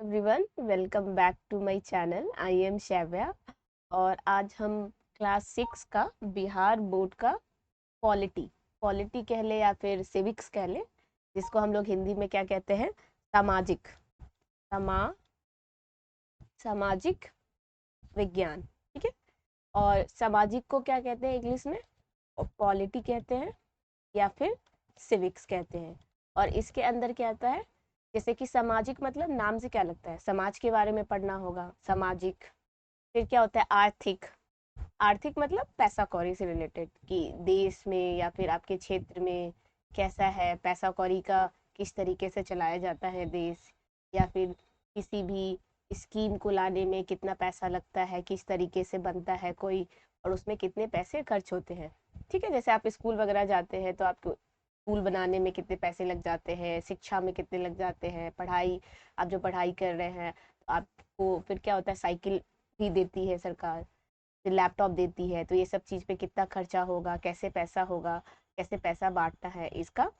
Everyone, welcome back to my channel. I am Shaivya और आज हम क्लास 6 का बिहार बोर्ड का पॉलिटी पॉलिटी कह ले या फिर सिविक्स कह ले, जिसको हम लोग हिंदी में क्या कहते हैं, सामाजिक समा सामाजिक विज्ञान। ठीक है। और सामाजिक को क्या कहते हैं इंग्लिश में? पॉलिटी कहते हैं या फिर सिविक्स कहते हैं। और इसके अंदर क्या आता है, जैसे कि सामाजिक मतलब नाम से क्या लगता है, समाज के बारे में पढ़ना होगा सामाजिक। फिर क्या होता है आर्थिक। आर्थिक मतलब पैसा कौड़ी से रिलेटेड, कि देश में या फिर आपके क्षेत्र में कैसा है पैसा कौड़ी का, किस तरीके से चलाया जाता है देश, या फिर किसी भी स्कीम को लाने में कितना पैसा लगता है, किस तरीके से बनता है कोई, और उसमें कितने पैसे खर्च होते हैं। ठीक है। जैसे आप स्कूल वगैरह जाते हैं तो आपको स्कूल बनाने में कितने पैसे लग जाते हैं, शिक्षा में कितने लग जाते हैं, पढ़ाई, आप जो पढ़ाई कर रहे हैं तो आपको फिर क्या होता है, साइकिल भी देती है सरकार, फिर लैपटॉप देती है, तो ये सब चीज़ पे कितना खर्चा होगा, कैसे पैसा होगा, कैसे पैसा बांटना है इसका।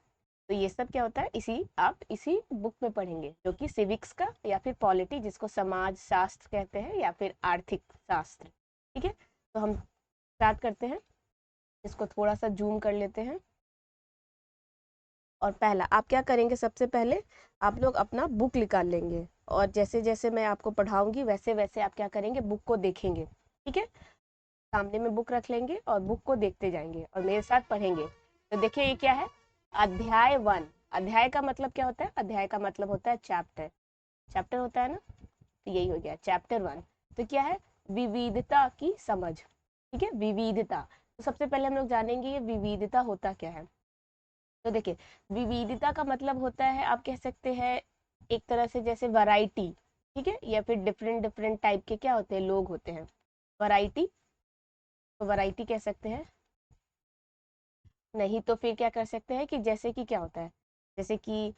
तो ये सब क्या होता है, इसी बुक में पढ़ेंगे, जो कि सिविक्स का या फिर पॉलिटी, जिसको समाज शास्त्र कहते हैं या फिर आर्थिक शास्त्र। ठीक है। तो हम स्टार्ट करते हैं, इसको थोड़ा सा जूम कर लेते हैं। और पहला आप क्या करेंगे, सबसे पहले आप लोग अपना बुक निकाल लेंगे, और जैसे जैसे मैं आपको पढ़ाऊंगी वैसे वैसे आप क्या करेंगे, बुक को देखेंगे। ठीक है। सामने में बुक रख लेंगे और बुक को देखते जाएंगे और मेरे साथ पढ़ेंगे। तो देखिए ये क्या है, अध्याय 1। अध्याय का मतलब क्या होता है, अध्याय का मतलब होता है चैप्टर। चैप्टर होता है ना, तो यही हो गया चैप्टर 1। तो क्या है, विविधता की समझ। ठीक है, विविधता। तो सबसे पहले हम लोग जानेंगे ये विविधता होता क्या है। तो देखिए, विविधता का मतलब होता है, आप कह सकते हैं एक तरह से जैसे वैरायटी। ठीक है, या फिर डिफरेंट डिफरेंट टाइप के क्या होते हैं, लोग होते हैं, वैरायटी। तो वैरायटी कह सकते हैं। नहीं तो फिर क्या कर सकते हैं कि जैसे कि क्या होता है, जैसे कि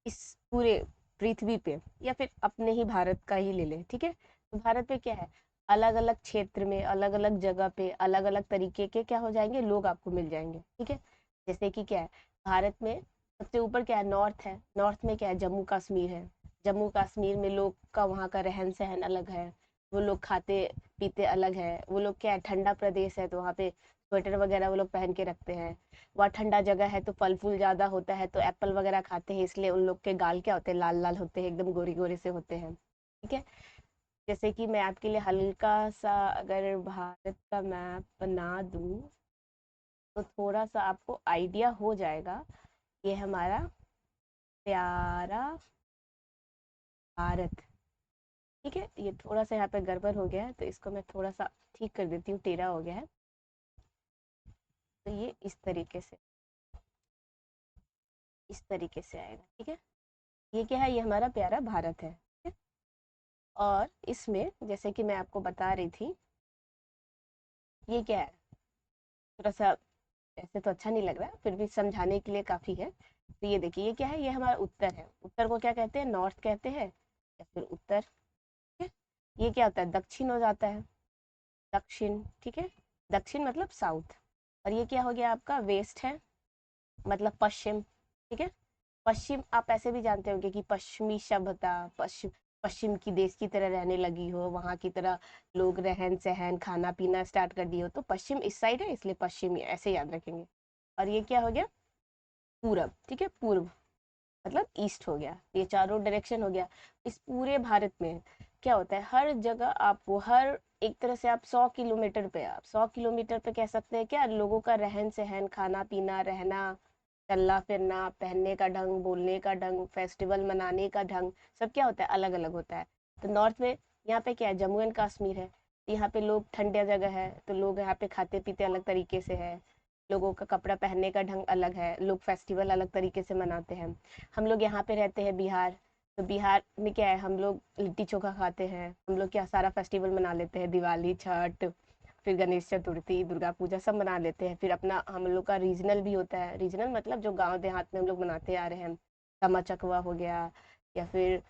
इस पूरे पृथ्वी पे, या फिर अपने ही भारत का ही ले ले। ठीक है। तो भारत पे क्या है, अलग अलग क्षेत्र में अलग अलग जगह पे अलग अलग तरीके के क्या हो जाएंगे, लोग आपको मिल जाएंगे। ठीक है। जैसे कि क्या है, भारत में सबसे ऊपर क्या है, नॉर्थ है। नॉर्थ में क्या है, जम्मू कश्मीर है। जम्मू कश्मीर में लोग का वहाँ का रहन सहन अलग है, वो लोग खाते पीते अलग है। वो लोग क्या है, ठंडा प्रदेश है तो वहाँ पे स्वेटर वगैरह वो लोग पहन के रखते हैं। वहाँ ठंडा जगह है तो फल फूल ज्यादा होता है, तो एप्पल वगैरह खाते हैं, इसलिए उन लोग के गाल क्या होते हैं, लाल लाल होते हैं, एकदम गोरी गोरे से होते हैं। ठीक है। जैसे कि मैं आपके लिए हल्का सा अगर भारत का मैप बना दूं तो थोड़ा सा आपको आइडिया हो जाएगा। ये हमारा प्यारा भारत। ठीक है। ये थोड़ा सा यहाँ पे गड़बड़ हो गया है, तो इसको मैं थोड़ा सा ठीक कर देती हूँ, टेढ़ा हो गया है। तो ये इस तरीके से आएगा। ठीक है। ये क्या है, ये हमारा प्यारा भारत है। ठीक है? और इसमें जैसे कि मैं आपको बता रही थी, ये क्या है, थोड़ा सा ऐसे तो अच्छा नहीं लग रहा है, फिर भी समझाने के लिए काफी है। तो ये देखिए, ये क्या है, ये हमारा उत्तर है। उत्तर को क्या कहते हैं, नॉर्थ कहते हैं या फिर उत्तर। ठीक है। ये क्या होता है, दक्षिण हो जाता है, दक्षिण। ठीक है। दक्षिण मतलब साउथ। और ये क्या हो गया आपका, वेस्ट है, मतलब पश्चिम। ठीक है। पश्चिम आप ऐसे भी जानते होंगे कि पश्चिमी सभ्यता, पश्चिम, पश्चिम की देश की तरह रहने लगी हो, वहां की तरह लोग रहन सहन खाना पीना स्टार्ट कर दिए हो, तो पश्चिम इस साइड है इसलिए पश्चिमी, ऐसे याद रखेंगे। और ये क्या हो गया, पूरब। ठीक है, पूर्व मतलब ईस्ट हो गया। ये चारों डायरेक्शन हो गया। इस पूरे भारत में क्या होता है, हर जगह आपको, हर एक तरह से आप 100 किलोमीटर पे, आप 100 किलोमीटर पे कह सकते हैं क्या, लोगों का रहन सहन खाना पीना रहना, चलना फिरना, पहनने का ढंग, बोलने का ढंग, फेस्टिवल मनाने का ढंग, सब क्या होता है, अलग अलग होता है। तो नॉर्थ में यहाँ पे क्या है, जम्मू एंड कश्मीर है, यहाँ पे लोग ठंडा जगह है तो लोग यहाँ पे खाते पीते अलग तरीके से है, लोगों का कपड़ा पहनने का ढंग अलग है, लोग फेस्टिवल अलग तरीके से मनाते हैं। हम लोग यहाँ पे रहते हैं बिहार, तो बिहार में क्या है, हम लोग लिट्टी चोखा खाते हैं, हम लोग क्या सारा फेस्टिवल मना लेते हैं, दिवाली, छठ, फिर गणेश चतुर्थी, दुर्गा पूजा सब मना लेते हैं। फिर अपना हम लोग का रीजनल भी होता है, रीजनल मतलब जो गांव देहात में हम लोग मनाते आ रहे हैं, तमा चकवा हो गया, या फिर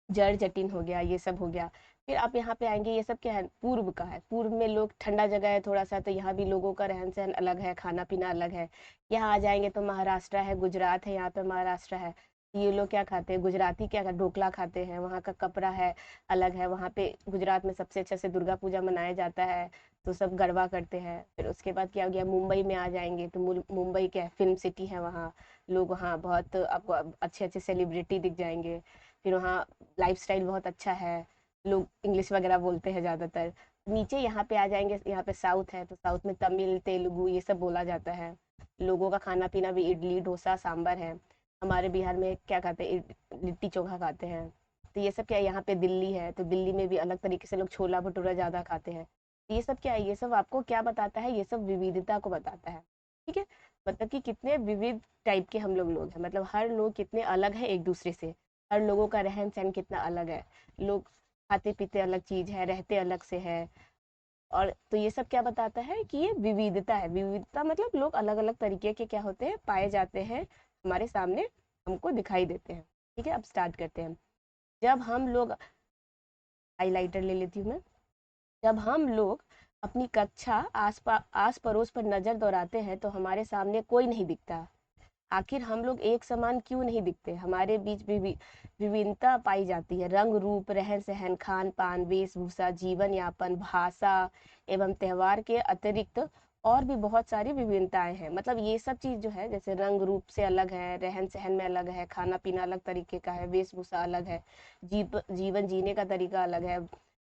जड़ जटिन हो गया, ये सब हो गया। फिर आप यहाँ पे आएंगे, ये सब क्या है, पूर्व का है। पूर्व में लोग ठंडा जगह है थोड़ा सा, तो यहाँ भी लोगों का रहन सहन अलग है, खाना पीना अलग है। यहाँ आ जाएंगे तो महाराष्ट्र है, गुजरात है, यहाँ पे महाराष्ट्र है। ये लोग क्या खाते हैं, गुजराती क्या ढोकला खाते हैं, वहाँ का कपड़ा है अलग है। वहाँ पे गुजरात में सबसे अच्छे से दुर्गा पूजा मनाया जाता है, तो सब गरबा करते हैं। फिर उसके बाद क्या हो गया, मुंबई में आ जाएंगे तो मुंबई क्या है, फिल्म सिटी है वहाँ। लोग वहाँ बहुत आपको अच्छे अच्छे सेलिब्रिटी दिख जाएंगे। फिर वहाँ लाइफस्टाइल बहुत अच्छा है, लोग इंग्लिश वगैरह बोलते हैं ज़्यादातर। नीचे यहाँ पे आ जाएंगे, यहाँ पे साउथ है तो साउथ में तमिल तेलुगु ये सब बोला जाता है। लोगों का खाना पीना भी इडली डोसा सांभर है। हमारे बिहार में क्या खाते हैं, लिट्टी चोखा खाते हैं। तो ये सब क्या है, यहाँ पे दिल्ली है तो दिल्ली में भी अलग तरीके से लोग छोला भटूरा ज़्यादा खाते हैं। तो ये सब क्या है, ये सब आपको क्या बताता है, ये सब विविधता को बताता है। ठीक है, मतलब कि कितने विविध टाइप के हम लोग हैं, मतलब हर लोग कितने अलग है एक दूसरे से। हर लोगों का रहन सहन कितना अलग है, लोग खाते पीते अलग चीज है, रहते अलग से है। और तो ये सब क्या बताता है कि ये विविधता है। विविधता मतलब लोग अलग अलग तरीके के क्या होते हैं, पाए जाते हैं, हमारे सामने हमको दिखाई देते हैं। ठीक है, अब स्टार्ट करते हैं। जब हम लोग, हाइलाइटर ले लेती हूँ मैं। जब हम लोग अपनी कक्षा आस पड़ोस पर नजर दौड़ाते हैं तो हमारे सामने कोई नहीं दिखता। आखिर हम लोग एक समान क्यों नहीं दिखते, हमारे बीच विभिन्नता पाई जाती है। रंग रूप रहन सहन खान पान वेशभूषा जीवन यापन भाषा एवं त्योहार के अतिरिक्त और भी बहुत सारी विभिन्नताएं हैं। मतलब ये सब चीज जो है, जैसे रंग रूप से अलग है, रहन सहन में अलग है, खाना पीना अलग तरीके का है, वेशभूषा अलग है, जीवन जीने का तरीका अलग है,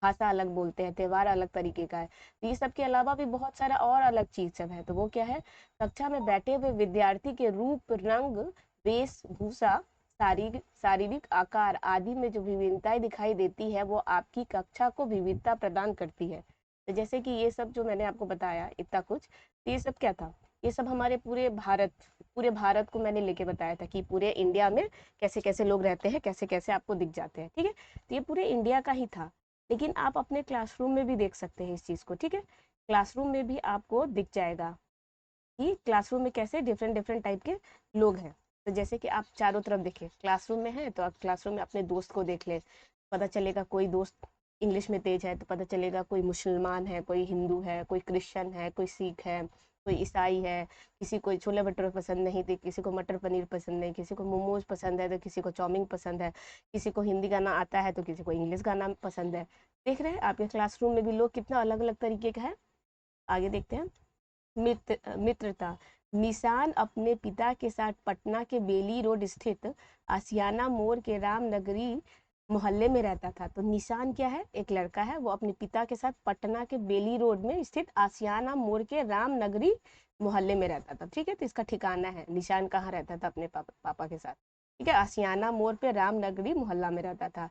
भाषा अलग बोलते हैं, त्योहार अलग तरीके का है। तो ये सब के अलावा भी बहुत सारा और अलग चीज सब है। तो वो क्या है, कक्षा में बैठे हुए विद्यार्थी के रूप रंग वेशभूषा शारीरिक शारीरिक आकार आदि में जो विभिन्नताएं दिखाई देती है वो आपकी कक्षा को विविधता प्रदान करती है। तो जैसे कि ये सब जो मैंने आपको बताया इतना कुछ, तो ये सब क्या था, ये सब हमारे पूरे भारत को मैंने लेके बताया था कि पूरे इंडिया में कैसे कैसे लोग रहते हैं, कैसे कैसे आपको दिख जाते हैं। ठीक है, तो ये पूरे इंडिया का ही था। लेकिन आप अपने क्लासरूम में भी देख सकते हैं इस चीज़ को। ठीक है, क्लासरूम में भी आपको दिख जाएगा कि क्लासरूम में कैसे डिफरेंट डिफरेंट टाइप के लोग हैं। तो जैसे कि आप चारों तरफ देखें, क्लासरूम में है तो आप क्लासरूम में अपने दोस्त को देख ले, पता चलेगा कोई दोस्त इंग्लिश में तेज है तो पता चलेगा कोई मुसलमान है, कोई हिंदू है, कोई क्रिश्चियन है, कोई सिख है, कोई ईसाई है। किसी को छोले भटूरे पसंद नहीं थे, किसी को मटर पनीर पसंद नहीं, किसी को मोमोज पसंद है तो किसी को चाउमीन पसंद है, किसी को हिंदी गाना आता है तो किसी को इंग्लिश गाना पसंद है। देख रहे हैं आपके क्लासरूम में भी लोग कितना अलग अलग तरीके का है। आगे देखते हैं। मित्रता। निशान अपने पिता के साथ पटना के बेली रोड स्थित आसियाना मोड़ के रामनगरी मोहल्ले में रहता था। तो निशान क्या है, एक लड़का है, वो अपने पिता के साथ पटना के बेली रोड में स्थित आसियाना मोड़ के रामनगरी मोहल्ले में रहता था। ठीक है, तो इसका ठिकाना है, निशान कहाँ रहता था अपने पापा के साथ। ठीक है, आसियाना मोड़ पे रामनगरी मोहल्ला में रहता था।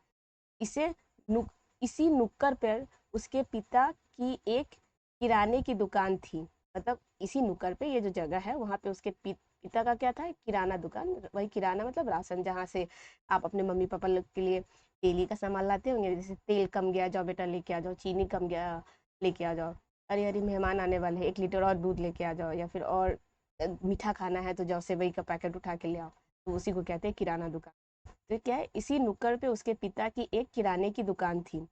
इसे नुक, इसी नुक्कड़ पर उसके पिता की एक किराने की दुकान थी। मतलब इसी नुक्कड़ पे, ये जो जगह है वहाँ पे उसके पिता का क्या था, किराना दुकान। वही किराना मतलब राशन, जहाँ से आप अपने मम्मी पापा लोग के लिए डेली का सामान लाते होंगे। जैसे तेल कम गया, जाओ बेटा लेके आ जाओ, चीनी कम गया लेके आ जाओ, अरे अरे मेहमान आने वाले हैं 1 लीटर और दूध लेके आ जाओ, या फिर और मीठा खाना है तो जाओ सेवई का पैकेट उठा के ले आओ। तो उसी को कहते हैं किराना दुकान। तो क्या है, इसी नुक्कड़ पे उसके पिता की एक किराने की दुकान थी।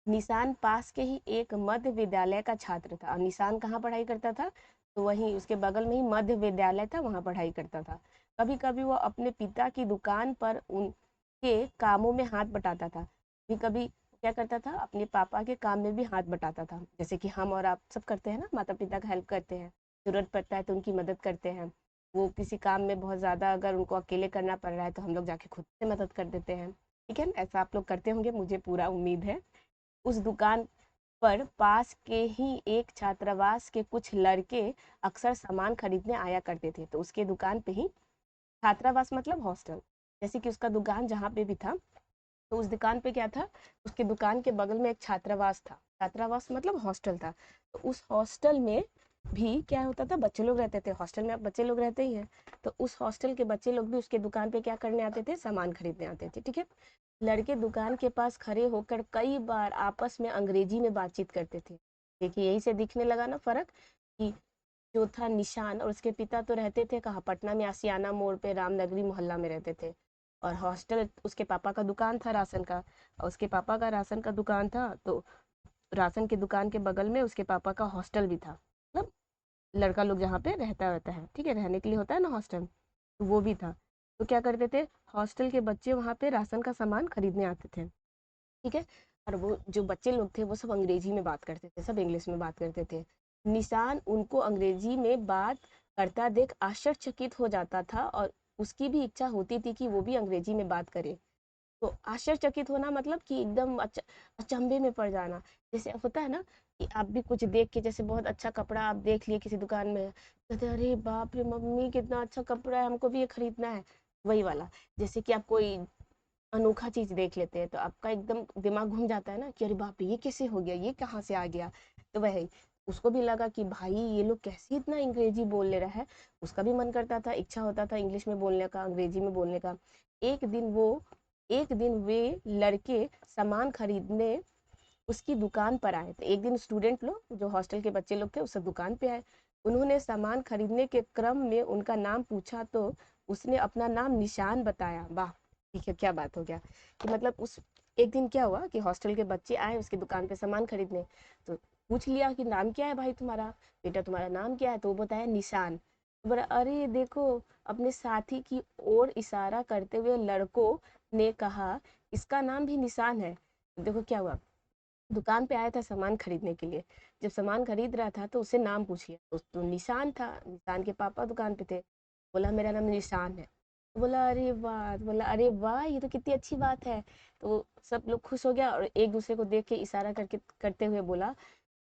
निशान पास के ही एक मध्य विद्यालय का छात्र था। और निशान कहाँ पढ़ाई करता था, तो वहीं उसके बगल में ही मध्य विद्यालय था, वहाँ पढ़ाई करता था। कभी कभी वो अपने पिता की दुकान पर उनके कामों में हाथ बटाता था। कभी कभी क्या करता था, अपने पापा के काम में भी हाथ बटाता था। जैसे कि हम और आप सब करते हैं ना, माता पिता का हेल्प करते हैं, जरूरत पड़ता है तो उनकी मदद करते हैं। वो किसी काम में बहुत ज़्यादा अगर उनको अकेले करना पड़ रहा है तो हम लोग जाके खुद से मदद कर देते हैं। ठीक है ना, ऐसा आप लोग करते होंगे, मुझे पूरा उम्मीद है। उस दुकान पर पास के ही एक छात्रावास के कुछ लड़के अक्सर सामान खरीदने आया करते थे। तो उसके दुकान पे ही, छात्रावास मतलब हॉस्टल, जैसे कि उसका दुकान जहाँ पे भी था, तो उस दुकान पे क्या था, उसके दुकान के बगल में एक छात्रावास था। छात्रावास मतलब हॉस्टल था। तो उस हॉस्टल में भी क्या होता था, बच्चे लोग रहते थे, हॉस्टल में अब बच्चे लोग रहते ही हैं। तो उस हॉस्टल के बच्चे लोग भी उसके दुकान पे क्या करने आते थे, सामान खरीदने आते थे। ठीक है, लड़के दुकान के पास खड़े होकर कई बार आपस में अंग्रेजी में बातचीत करते थे। देखिए यही से दिखने लगा ना फर्क, कि जो था निशान और उसके पिता तो रहते थे कहाँ, पटना में आसियाना मोड़ पे रामनगरी मोहल्ला में रहते थे। और हॉस्टल उसके पापा का दुकान था राशन का, और उसके पापा का राशन का दुकान था, तो राशन की दुकान के बगल में उसके पापा का हॉस्टल भी था। मतलब लड़का लोग जहाँ पे रहता रहता है, ठीक है, रहने के लिए होता है ना हॉस्टल, तो वो भी था। तो क्या करते थे, हॉस्टल के बच्चे वहाँ पे राशन का सामान खरीदने आते थे, ठीक है। और वो जो बच्चे लोग थे वो सब अंग्रेजी में बात करते थे, सब इंग्लिश में बात करते थे। निशान उनको अंग्रेजी में बात करता देख आश्चर्यचकित हो जाता था और उसकी भी इच्छा होती थी कि वो भी अंग्रेजी में बात करे। तो आश्चर्यचकित होना मतलब कि एकदम अचंभे में पड़ जाना। जैसे होता है ना कि आप भी कुछ देख के, जैसे बहुत अच्छा कपड़ा आप देख लिए किसी दुकान में, कहते हैं अरे बाप रे मम्मी कितना अच्छा कपड़ा है, हमको भी ये खरीदना है। वही वाला। जैसे कि आप कोई अनोखा चीज देख लेते हैं तो आपका एकदम दिमाग घूम जाता है ना कि अरे बाप रे ये कैसे हो गया, ये कहाँ से आ गया। तो वही, उसको भी लगा कि भाई ये लोग कैसे इतना अंग्रेजी बोल ले रहा है। उसका भी मन करता था, इच्छा होता था इंग्लिश में बोलने का, अंग्रेजी में बोलने का। एक दिन वो एक दिन वे लड़के सामान खरीदने उसकी दुकान पर आए थे। एक दिन स्टूडेंट लोग, जो हॉस्टल के बच्चे लोग थे, उस दुकान पे आए। उन्होंने सामान खरीदने के क्रम में उनका नाम पूछा तो उसने अपना नाम निशान बताया। वाह, ठीक है, क्या बात हो गया कि मतलब उस एक दिन क्या हुआ कि हॉस्टल के बच्चे आए उसकी दुकान पे सामान खरीदने। तो पूछ लिया कि नाम क्या है भाई तुम्हारा, बेटा तुम्हारा नाम क्या है, तो वो बताया निशान। तो बोला अरे देखो, अपने साथी की ओर इशारा करते हुए लड़कों ने कहा इसका नाम भी निशान है। देखो क्या हुआ, दुकान पे आया था सामान खरीदने के लिए। जब सामान खरीद रहा था तो उससे नाम पूछ लिया, तो निशान था, निशान के पापा दुकान पे थे। बोला मेरा नाम निशान है। तो बोला अरे वाह ये तो कितनी अच्छी बात है। तो सब लोग खुश हो गया और एक दूसरे को देख के इशारा करके करते हुए बोला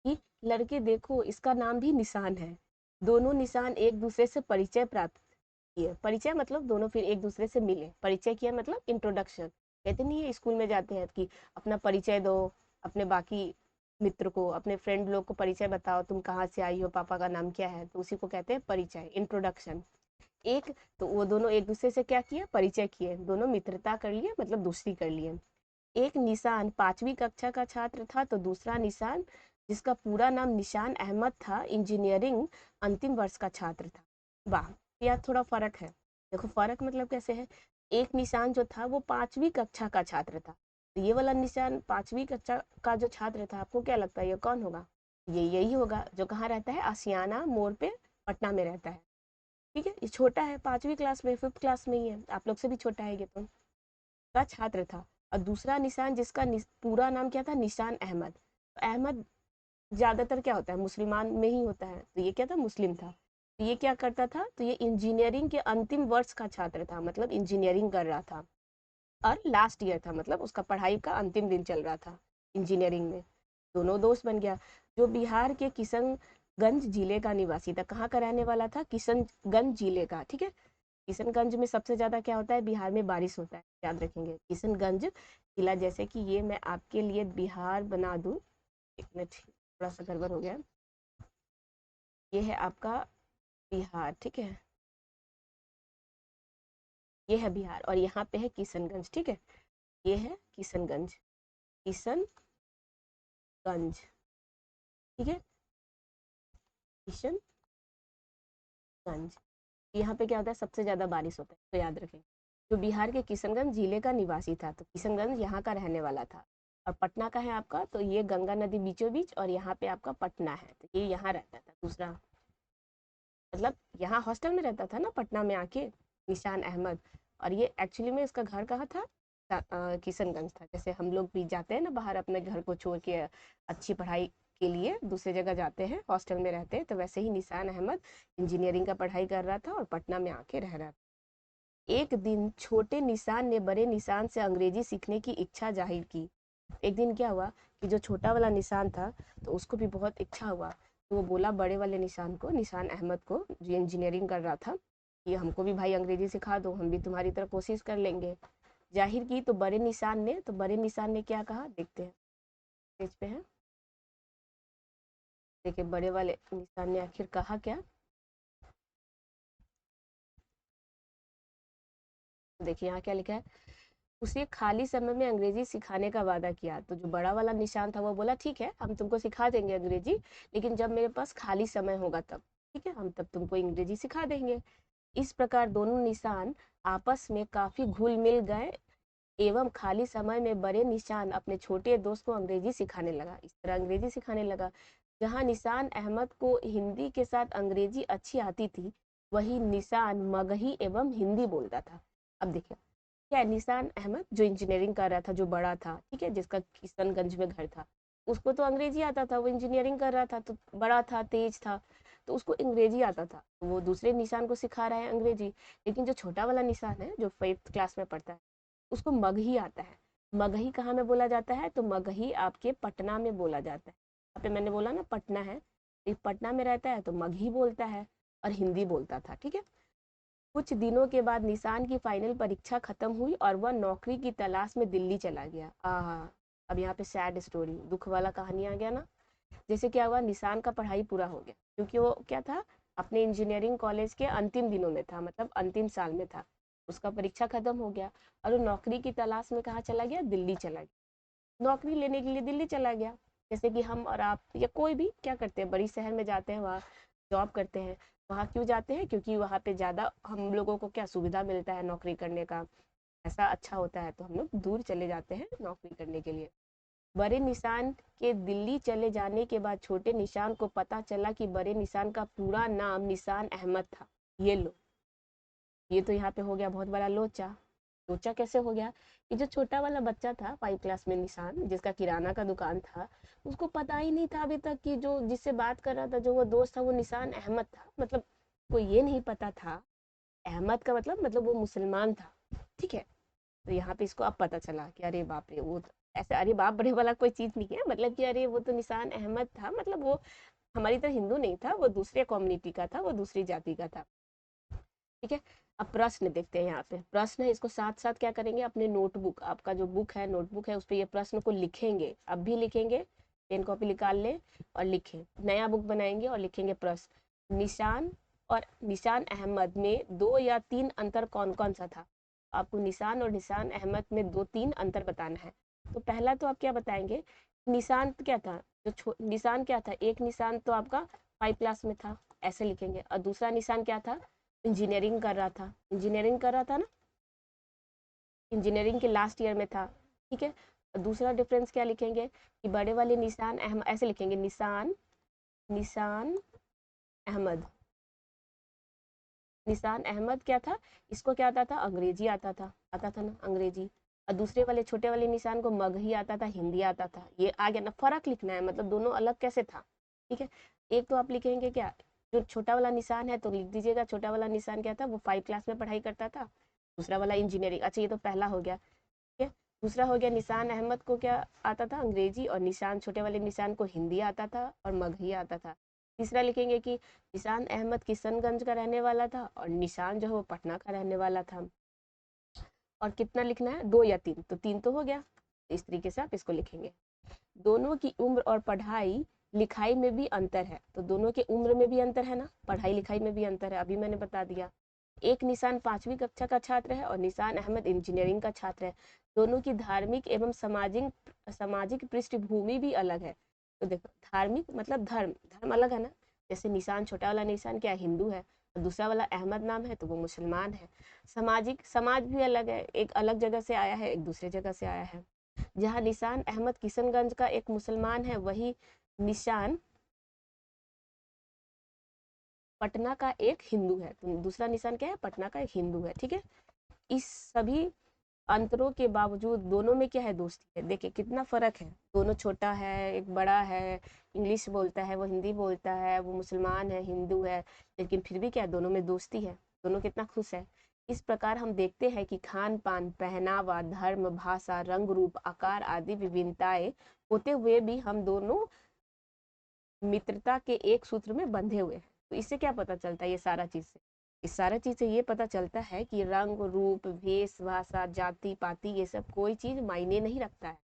कि लड़के देखो इसका नाम भी निशान है। दोनों निशान एक दूसरे से परिचय प्राप्त किए। परिचय मतलब दोनों फिर एक दूसरे से मिले, परिचय किया मतलब इंट्रोडक्शन। कहते नहीं है स्कूल में जाते हैं कि अपना परिचय दो, अपने बाकी मित्र को, अपने फ्रेंड लोग को परिचय बताओ, तुम कहाँ से आई हो, पापा का नाम क्या है, तो उसी को कहते हैं परिचय, इंट्रोडक्शन। एक, तो वो दोनों एक दूसरे से क्या किए, परिचय किए, दोनों मित्रता कर लिए, मतलब दोस्ती कर लिए। एक निशान 5वीं कक्षा का छात्र था तो दूसरा निशान, जिसका पूरा नाम निशान अहमद था, इंजीनियरिंग अंतिम वर्ष का छात्र था। वाह, यह थोड़ा फर्क है। देखो फर्क मतलब कैसे है, एक निशान जो था वो 5वीं कक्षा का छात्र था, तो ये वाला निशान 5वीं कक्षा का जो छात्र था, आपको क्या लगता है ये कौन होगा? ये यही होगा जो कहाँ रहता है, आसियाना मोड़ पे, पटना में रहता है। ठीक है, ये छोटा है, 5वीं क्लास में, 5th क्लास में ही है, आप लोग से भी छोटा है ये तो, का छात्र था। और दूसरा निशान जिसका पूरा नाम क्या था, निशान अहमद। तो अहमद ज्यादातर क्या होता है, मुसलमान में ही होता है, तो ये क्या था, मुस्लिम था। तो ये क्या करता था, तो ये इंजीनियरिंग के अंतिम वर्ष का छात्र था, मतलब इंजीनियरिंग कर रहा था और लास्ट ईयर था, मतलब उसका पढ़ाई का अंतिम दिन चल रहा था इंजीनियरिंग में। दोनों दोस्त बन गया। जो बिहार के किशनगंज जिले का निवासी था, कहाँ का रहने वाला था, किशनगंज जिले का, ठीक है। किशनगंज में सबसे ज्यादा क्या होता है, बिहार में बारिश होता है, याद रखेंगे। किशनगंज जिला, जैसे कि ये मैं आपके लिए बिहार बना दूं, एक मिनट थोड़ा सा गड़बड़ हो गया, ये है आपका बिहार, ठीक है, ये है बिहार और यहाँ पे है किशनगंज, ठीक है। ये है किशनगंज, किशनगंज, ठीक है, किशनगंज। यहाँ पे क्या होता है, सबसे ज्यादा बारिश होता है, तो याद रखें। जो बिहार के किशनगंज जिले का निवासी था, तो किशनगंज यहाँ का रहने वाला था। और पटना का है आपका, तो ये गंगा नदी बीचों बीच और यहाँ पे आपका पटना है, तो ये यहाँ रहता था दूसरा, मतलब यहाँ हॉस्टल में रहता था ना पटना में आके, निशान अहमद। और ये एक्चुअली में इसका घर कहाँ था, किशनगंज था। जैसे हम लोग भी जाते हैं ना बाहर अपने घर को छोड़ के अच्छी पढ़ाई के लिए दूसरी जगह जाते हैं, हॉस्टल में रहते हैं, तो वैसे ही निशान अहमद इंजीनियरिंग का पढ़ाई कर रहा था और पटना में आके रह रहा था। एक दिन छोटे निशान ने बड़े निशान से अंग्रेजी सीखने की इच्छा जाहिर की। एक दिन क्या हुआ कि जो छोटा वाला निशान था, तो उसको भी बहुत इच्छा हुआ, तो वो बोला बड़े वाले निशान को, निशान अहमद को, जो इंजीनियरिंग कर रहा था, कि हमको भी भाई अंग्रेजी सिखा दो, हम भी तुम्हारी तरह कोशिश कर लेंगे। जाहिर की तो बड़े निशान ने क्या कहा, देखते हैं, पेज पे है, देखिए बड़े वाले निशान ने आखिर कहा क्या। देखिए यहाँ क्या लिखा है, उसे खाली समय में अंग्रेजी सिखाने का वादा किया। तो जो बड़ा वाला निशान था वो बोला ठीक है हम तुमको सिखा देंगे अंग्रेजी, लेकिन जब मेरे पास खाली समय होगा तब, ठीक है, हम तब तुमको अंग्रेजी सिखा देंगे। इस प्रकार दोनों निशान आपस में काफी घुल मिल गए एवं खाली समय में बड़े निशान अपने छोटे दोस्त को अंग्रेजी सिखाने लगा। इस तरह अंग्रेजी सिखाने लगा। जहाँ निशान अहमद को हिंदी के साथ अंग्रेजी अच्छी आती थी, वही निशान मगही एवं हिंदी बोलता था। अब देखिए क्या है, निशान अहमद जो इंजीनियरिंग कर रहा था, जो बड़ा था, ठीक है, जिसका किशनगंज में घर था, उसको तो अंग्रेजी आता था, वो इंजीनियरिंग कर रहा था, तो बड़ा था, तेज था, तो उसको अंग्रेजी आता था, तो वो दूसरे निशान को सिखा रहा है अंग्रेजी। लेकिन जो छोटा वाला निशान है, जो 5th क्लास में पढ़ता है, उसको मगही आता है। मगही कहाँ में बोला जाता है? तो मगही आपके पटना में बोला जाता है। यहाँ पे मैंने बोला ना पटना है, ये पटना में रहता है तो मगही बोलता है और हिंदी बोलता था, ठीक है। कुछ दिनों के बाद निशान की फाइनल परीक्षा खत्म हुई और वह नौकरी की तलाश में दिल्ली चला गया। अब यहाँ पे सैड स्टोरी, दुख वाला कहानी आ गया ना। जैसे क्या हुआ, निशान का पढ़ाई पूरा हो गया, क्योंकि वो क्या था, अपने इंजीनियरिंग कॉलेज के अंतिम दिनों में था, मतलब अंतिम साल में था, उसका परीक्षा खत्म हो गया और वो नौकरी की तलाश में कहाँ चला गया? दिल्ली चला गया। नौकरी लेने के लिए दिल्ली चला गया। जैसे कि हम और आप या कोई भी क्या करते हैं, बड़ी शहर में जाते हैं, वहाँ जॉब करते हैं। वहाँ क्यों जाते हैं? क्योंकि वहाँ पे ज़्यादा हम लोगों को क्या सुविधा मिलता है नौकरी करने का, ऐसा अच्छा होता है, तो हम लोग दूर चले जाते हैं नौकरी करने के लिए। बड़े निशान के दिल्ली चले जाने के बाद छोटे निशान को पता चला कि बड़े निशान का पूरा नाम निशान अहमद था। ये लो, ये तो यहाँ पे हो गया बहुत बड़ा लोचा। लोचा कैसे हो गया? कि जो छोटा वाला बच्चा था 5 क्लास में, निशान जिसका किराना का दुकान था, उसको पता ही नहीं था अभी तक कि जो जिससे बात कर रहा था, जो वो दोस्त था, वो निशान अहमद था। मतलब को ये नहीं पता था अहमद का मतलब वो मुसलमान था, ठीक है। तो यहाँ पे इसको अब पता चला कि अरे बाप रे, वो तो ऐसे अरे बाप बड़े वाला कोई चीज नहीं है, मतलब कि अरे वो तो निशान अहमद था, मतलब वो हमारी तरह हिंदू नहीं था, वो दूसरे कम्युनिटी का था, वो दूसरी जाति का था, ठीक है। अब प्रश्न देखते हैं, यहाँ पे प्रश्न है, इसको साथ साथ क्या करेंगे, अपने नोटबुक, आपका जो बुक है, नोटबुक है, उस पर ये प्रश्न को लिखेंगे, अब भी लिखेंगे, पेन कॉपी निकाल लें और लिखें, नया बुक बनाएंगे और लिखेंगे प्रश्न, निशान और निशान अहमद में 2 या 3 अंतर कौन कौन सा था। आपको निशान और निशान अहमद में 2-3 अंतर बताना है। तो पहला तो आप क्या बताएंगे, निशान क्या था, जो निशान क्या था, एक निशान तो आपका 5 क्लास में था, ऐसे लिखेंगे, और दूसरा निशान क्या था, इंजीनियरिंग कर रहा था, इंजीनियरिंग कर रहा था ना, इंजीनियरिंग के लास्ट ईयर में था, ठीक है। और दूसरा डिफरेंस क्या लिखेंगे कि बड़े वाले निशान अहमद, ऐसे लिखेंगे निशान, निशान अहमद, निशान अहमद क्या था, इसको क्या आता था, अंग्रेजी आता था ना अंग्रेजी। और दूसरे वाले छोटे वाले निशान को मगही आता था, हिंदी आता था। ये आ गया ना, फर्क लिखना है, मतलब दोनों अलग कैसे था, ठीक है। एक तो आप लिखेंगे क्या, जो छोटा वाला निशान है तो लिख दीजिएगा, छोटा वाला निशान क्या था, वो 5 क्लास में पढ़ाई करता था, दूसरा वाला इंजीनियरिंग, अच्छा ये तो पहला हो गया, ठीक है। दूसरा हो गया, निशान अहमद को क्या आता था, अंग्रेजी, और निशान छोटे वाले निशान को हिंदी आता था और मगही आता था। तीसरा लिखेंगे कि निशान अहमद किशनगंज का रहने वाला था और निशान जो है वो पटना का रहने वाला था। और कितना लिखना है, 2 या 3, तो 3 तो हो गया, इस तरीके से आप इसको लिखेंगे। दोनों की उम्र और पढ़ाई लिखाई में भी अंतर है, तो दोनों के उम्र में भी अंतर है ना, पढ़ाई लिखाई में भी अंतर है, अभी मैंने बता दिया। एक निशान 5वीं कक्षा का छात्र है और निशान अहमद इंजीनियरिंग का छात्र है। दोनों की धार्मिक एवं सामाजिक सामाजिक पृष्ठभूमि भी अलग है। तो देखो, धार्मिक मतलब धर्म, धर्म अलग है ना, जैसे निशान छोटा वाला निशान क्या हिंदू है, और दूसरा वाला अहमद नाम है तो वो मुसलमान है। सामाजिक समाज भी अलग है, एक अलग जगह से आया है, एक दूसरे जगह से आया है। जहाँ निशान अहमद किशनगंज का एक मुसलमान है, वही निशान पटना का एक हिंदू है, तो दूसरा निशान क्या है, पटना का एक हिंदू है, ठीक है। इस सभी अंतरों के बावजूद दोनों में क्या है, दोस्ती है। देखिए कितना फर्क है, दोनों छोटा है, एक बड़ा है, इंग्लिश बोलता है, वो हिंदी बोलता है, वो मुसलमान है, हिंदू है, लेकिन फिर भी क्या है, दोनों में दोस्ती है, दोनों कितना खुश है। इस प्रकार हम देखते हैं कि खान पान, पहनावा, धर्म, भाषा, रंग रूप, आकार आदि विभिन्नताएं होते हुए भी हम दोनों मित्रता के एक सूत्र में बंधे हुए हैं। तो इससे क्या पता चलता है, ये सारा चीज से, इस सारा चीज से ये पता चलता है कि रंग रूप, वेश, भाषा, जाति पाति, ये सब कोई चीज मायने नहीं रखता है,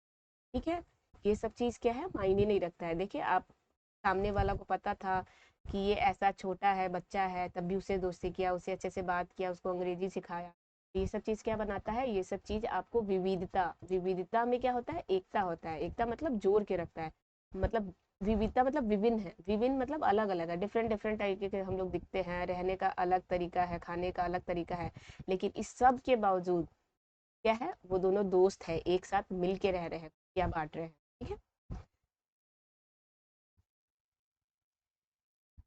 ठीक है। ये सब चीज क्या है, मायने नहीं रखता है। देखिए आप, सामने वाला को पता था कि ये ऐसा छोटा है, बच्चा है, तब भी उसे दोस्ती किया, उसे अच्छे से बात किया, उसको अंग्रेजी सिखाया। तो ये सब चीज क्या बनाता है, ये सब चीज आपको विविधता, विविधता में क्या होता है, एकता होता है, एकता मतलब जोड़ के रखता है, मतलब विविधता मतलब विभिन्न है, विभिन्न मतलब अलग अलग है, डिफरेंट डिफरेंट तरीके के हम लोग दिखते हैं, रहने का अलग तरीका है, खाने का अलग तरीका है, लेकिन इस सब के बावजूद क्या है, वो दोनों दोस्त है, एक साथ मिल के रह रहे हैं, क्या बांट रहे हैं, ठीक है।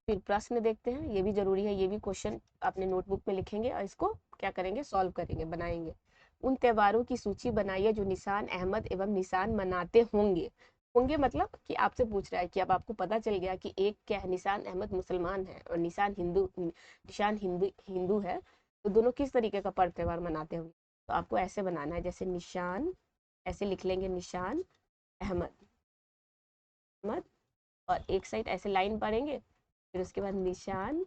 फिर प्रश्न देखते हैं, ये भी जरूरी है, ये भी क्वेश्चन अपने नोटबुक में लिखेंगे और इसको क्या करेंगे, सॉल्व करेंगे, बनाएंगे। उन त्योहारों की सूची बनाइए जो निशान अहमद एवं निशान मनाते होंगे। होंगे मतलब कि आपसे पूछ रहा है कि अब आपको पता चल गया कि एक क्या है, निशान अहमद मुसलमान है और निशान हिंदू हिंदू है, तो दोनों किस तरीके का पर्व त्योहार मनाते होंगे। तो आपको ऐसे बनाना है, जैसे निशान, ऐसे लिख लेंगे निशान अहमद, अहमद, और एक साइड ऐसे लाइन पढ़ेंगे, फिर उसके बाद निशान,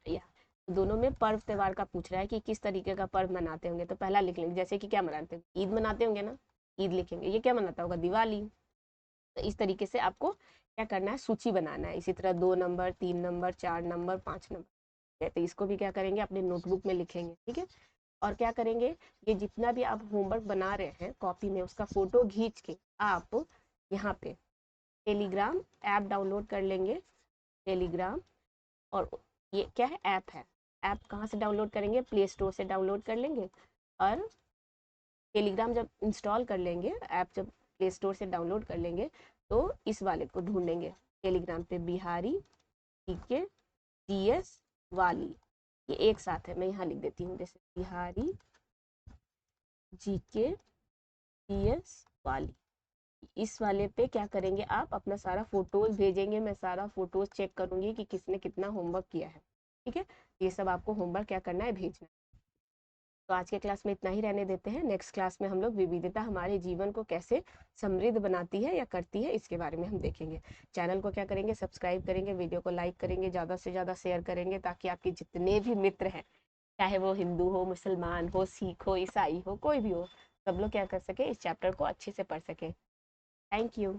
या दोनों में पर्व त्योहार का पूछ रहा है कि किस तरीके का पर्व मनाते होंगे। तो पहला लिख लेंगे, जैसे कि क्या मनाते हैं, ईद मनाते होंगे ना, ईद लिखेंगे। ये क्या मनाता होगा, दिवाली। तो इस तरीके से आपको क्या करना है, सूची बनाना है। इसी तरह 2 नंबर, 3 नंबर, 4 नंबर, 5 नंबर। तो इसको भी क्या करेंगे, अपने नोटबुक में लिखेंगे, ठीक है। और क्या करेंगे, ये जितना भी आप होमवर्क बना रहे हैं कॉपी में, उसका फोटो खींच के आप यहाँ पे टेलीग्राम ऐप डाउनलोड कर लेंगे, टेलीग्राम। और ये क्या है, ऐप है। ऐप कहाँ से डाउनलोड करेंगे, प्ले स्टोर से डाउनलोड कर लेंगे। और टेलीग्राम जब इंस्टॉल कर लेंगे, ऐप जब प्ले स्टोर से डाउनलोड कर लेंगे, तो इस वाले को ढूंढेंगे टेलीग्राम पे, बिहारी जीके जीएस वाली। ये एक साथ है, मैं यहाँ लिख देती हूँ, जैसे बिहारी जीके जीएस वाली। इस वाले पे क्या करेंगे, आप अपना सारा फोटोज भेजेंगे, मैं सारा फोटोज चेक करूंगी कि किसने कितना होमवर्क किया है, ठीक है। ये सब आपको होमवर्क क्या करना है, भेजना है। तो आज के क्लास में इतना ही रहने देते हैं। नेक्स्ट क्लास में हम लोग विविधता हमारे जीवन को कैसे समृद्ध बनाती है या करती है, इसके बारे में हम देखेंगे। चैनल को क्या करेंगे, सब्सक्राइब करेंगे, वीडियो को लाइक करेंगे, ज़्यादा से ज़्यादा शेयर करेंगे, ताकि आपके जितने भी मित्र हैं, चाहे वो हिंदू हो, मुसलमान हो, सिख हो, ईसाई हो, कोई भी हो, सब लोग क्या कर सके, इस चैप्टर को अच्छे से पढ़ सके। Thank you.